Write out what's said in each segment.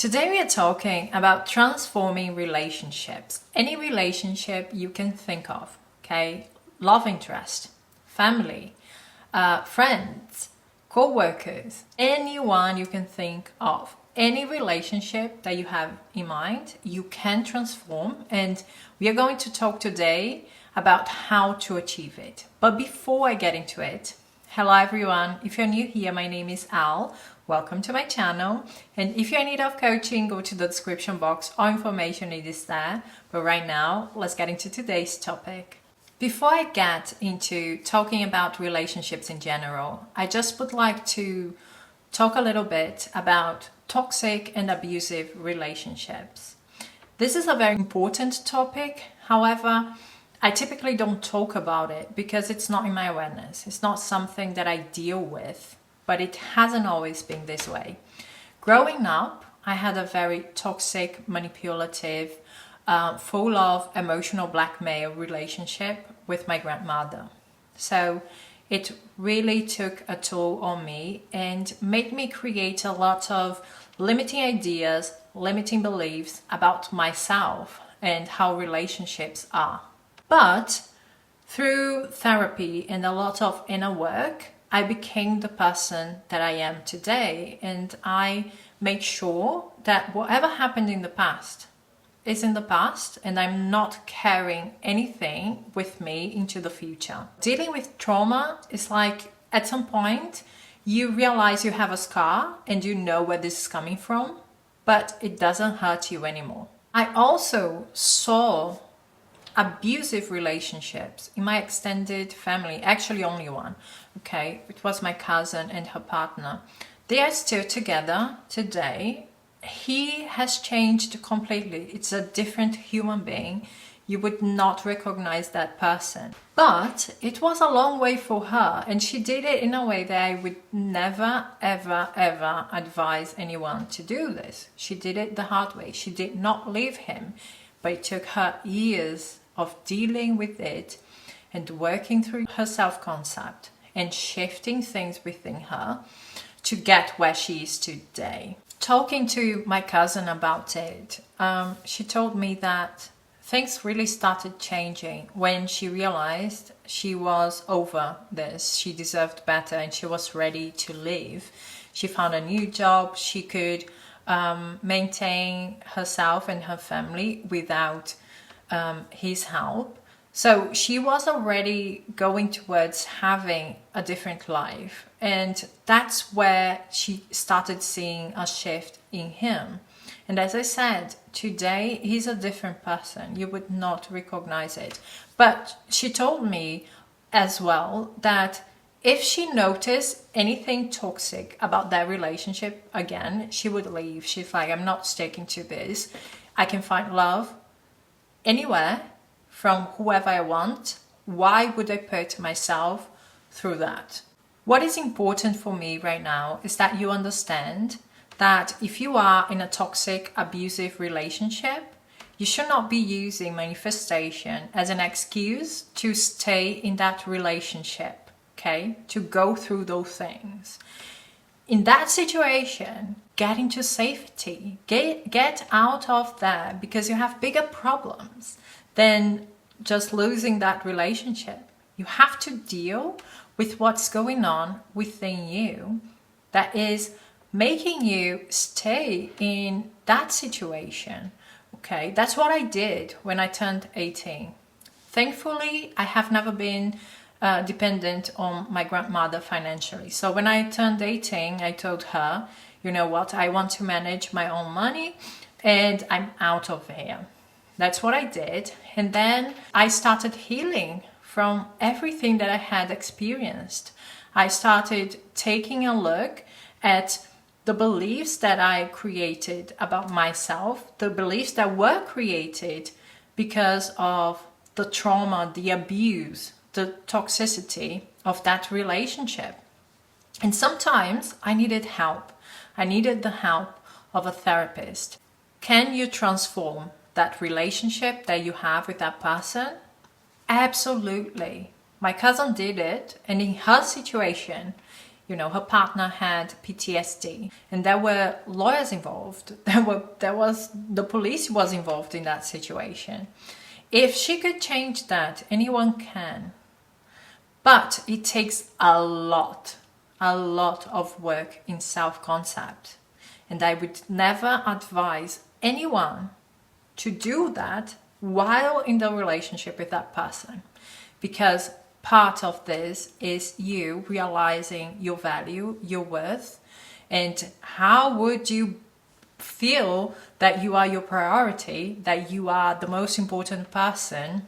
Today we are talking about transforming relationships. Any relationship you can think of, okay? Love interest, family, friends, co-workers, anyone you can think of. Any relationship that you have in mind, you can transform, and we are going to talk today about how to achieve it. But before I get into it, hello everyone. If you're new here, my name is Al. Welcome to my channel. And if you're in need of coaching, go to the description box. All information is there. But right now, let's get into today's topic. Before I get into talking about relationships in general, I just would like to talk a little bit about toxic and abusive relationships. This is a very important topic. However, I typically don't talk about it because it's not in my awareness. It's not something that I deal with, but it hasn't always been this way. Growing up, I had a very toxic, manipulative, full of emotional blackmail relationship with my grandmother. So it really took a toll on me and made me create a lot of limiting ideas, limiting beliefs about myself and how relationships are. But through therapy and a lot of inner work, I became the person that I am today, and I made sure that whatever happened in the past is in the past, and I'm not carrying anything with me into the future. Dealing with trauma is like at some point you realize you have a scar and you know where this is coming from, but it doesn't hurt you anymore. I also saw abusive relationships in my extended family, actually only one, okay? It was my cousin and her partner. They are still together today. He has changed completely. It's a different human being. You would not recognize that person. But it was a long way for her, and she did it in a way that I would never, ever, ever advise anyone to do this. She did it the hard way. She did not leave him, but it took her years of dealing with it and working through her self-concept and shifting things within her to get where she is today. Talking to my cousin about it, she told me that things really started changing when she realized she was over this. She deserved better and she was ready to leave. She found a new job. She could maintain herself and her family without his help. So she was already going towards having a different life, and that's where she started seeing a shift in him. And as I said, today he's a different person. You would not recognize it. But she told me as well that if she noticed anything toxic about that relationship again, she would leave. She's like, I'm not sticking to this. I can find love anywhere from whoever I want. Why would I put myself through that? What is important for me right now is that you understand that if you are in a toxic, abusive relationship, you should not be using manifestation as an excuse to stay in that relationship, okay? To go through those things. In that situation, get into safety, get out of there, because you have bigger problems than just losing that relationship. You have to deal with what's going on within you that is making you stay in that situation, okay? That's what I did when I turned 18. Thankfully, I have never been dependent on my grandmother financially. So when I turned 18, I told her, you know what, I want to manage my own money and I'm out of here. That's what I did. And then I started healing from everything that I had experienced. I started taking a look at the beliefs that I created about myself, the beliefs that were created because of the trauma, the abuse, the toxicity of that relationship. And sometimes I needed help. I needed the help of a therapist. Can you transform that relationship that you have with that person? Absolutely. My cousin did it, and in her situation, her partner had PTSD, and there were lawyers involved. The police was involved in that situation. If she could change that, anyone can. But it takes a lot of work in self-concept. And I would never advise anyone to do that while in the relationship with that person. Because part of this is you realizing your value, your worth, and how would you feel that you are your priority, that you are the most important person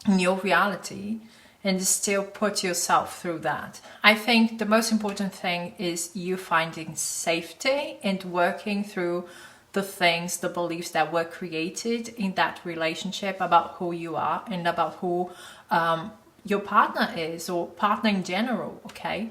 in your reality, and still put yourself through that. I think the most important thing is you finding safety and working through the things, the beliefs that were created in that relationship about who you are and about who your partner is, or partner in general, okay?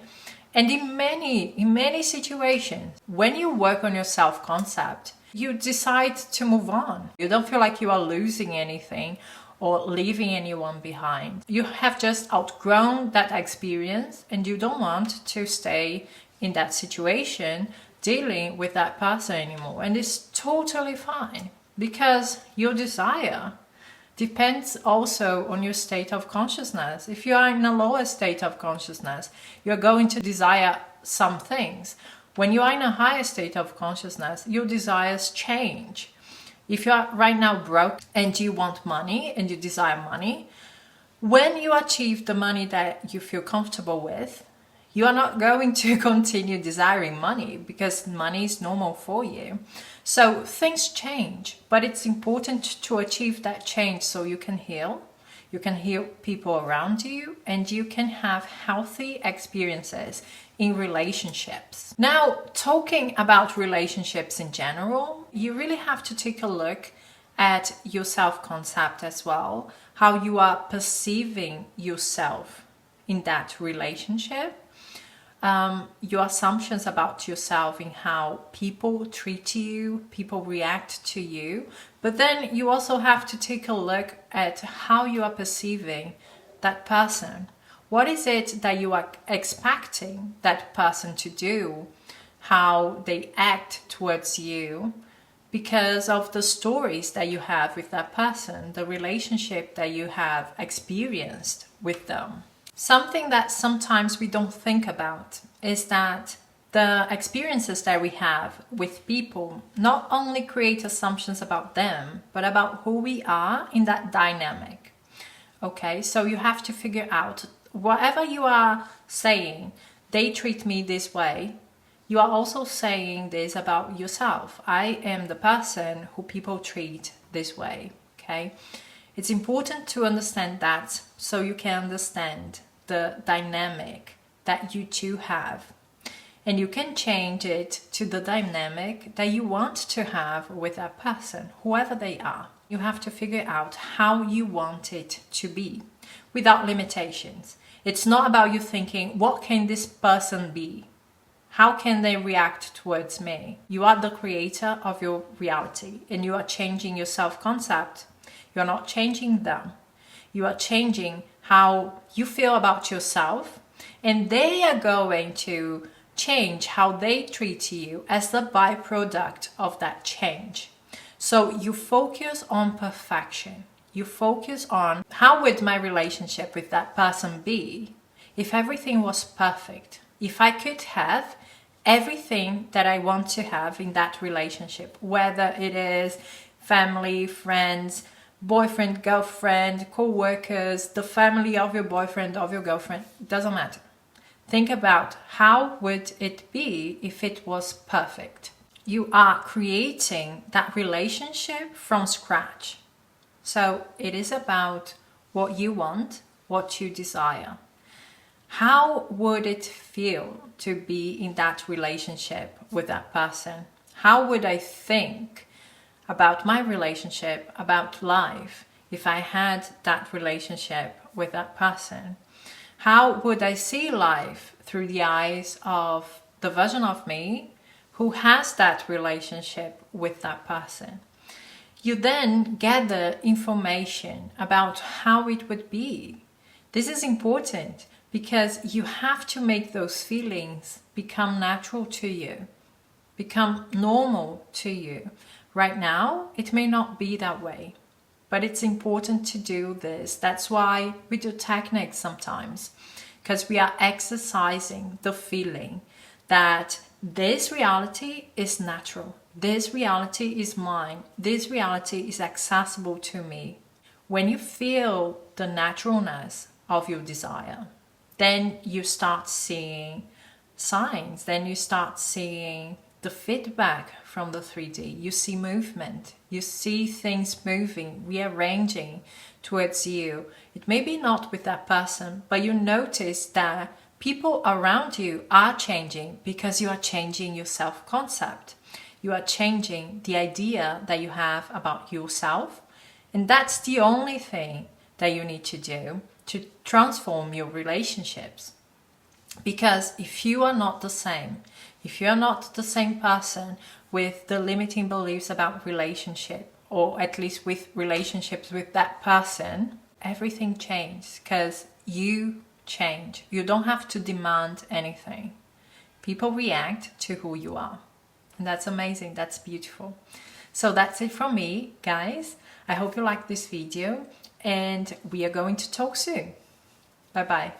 And in many situations, when you work on your self-concept, you decide to move on. You don't feel like you are losing anything or leaving anyone behind. You have just outgrown that experience and you don't want to stay in that situation dealing with that person anymore. And it's totally fine, because your desire depends also on your state of consciousness. If you are in a lower state of consciousness, you're going to desire some things. When you are in a higher state of consciousness, your desires change. If you are right now broke and you want money and you desire money, when you achieve the money that you feel comfortable with, you are not going to continue desiring money, because money is normal for you. So things change, but it's important to achieve that change so you can heal. You can heal people around you, and you can have healthy experiences in relationships. Now, talking about relationships in general, you really have to take a look at your self-concept as well, how you are perceiving yourself in that relationship. Your assumptions about yourself, in how people treat you, people react to you. But then you also have to take a look at how you are perceiving that person. What is it that you are expecting that person to do? How they act towards you because of the stories that you have with that person, the relationship that you have experienced with them. Something that sometimes we don't think about is that the experiences that we have with people not only create assumptions about them, but about who we are in that dynamic. Okay, so you have to figure out, whatever you are saying, they treat me this way, you are also saying this about yourself. I am the person who people treat this way, okay? It's important to understand that, so you can understand the dynamic that you two have. And you can change it to the dynamic that you want to have with that person, whoever they are. You have to figure out how you want it to be, without limitations. It's not about you thinking, what can this person be? How can they react towards me? You are the creator of your reality, and you are changing your self-concept. You are not changing them. You are changing how you feel about yourself, and they are going to change how they treat you as the byproduct of that change. So you focus on perfection. You focus on, how would my relationship with that person be if everything was perfect? If I could have everything that I want to have in that relationship, whether it is family, friends, boyfriend, girlfriend, co-workers, the family of your boyfriend, of your girlfriend, doesn't matter. Think about, how would it be if it was perfect? You are creating that relationship from scratch. So it is about what you want, what you desire. How would it feel to be in that relationship with that person? How would I think about my relationship, about life, if I had that relationship with that person? How would I see life through the eyes of the version of me who has that relationship with that person? You then gather information about how it would be. This is important, because you have to make those feelings become natural to you, become normal to you. Right now, it may not be that way, but it's important to do this. That's why we do techniques sometimes, because we are exercising the feeling that this reality is natural. This reality is mine. This reality is accessible to me. When you feel the naturalness of your desire, then you start seeing signs. Then you start seeing the feedback from the 3D. You see movement. You see things moving, rearranging towards you. It may be not with that person, but you notice that people around you are changing because you are changing your self-concept. You are changing the idea that you have about yourself. And that's the only thing that you need to do to transform your relationships. Because if you are not the same, if you're not the same person with the limiting beliefs about relationship, or at least with relationships with that person, everything changes because you change. You don't have to demand anything. People react to who you are. And that's amazing. That's beautiful. So that's it from me, guys. I hope you liked this video and we are going to talk soon. Bye bye.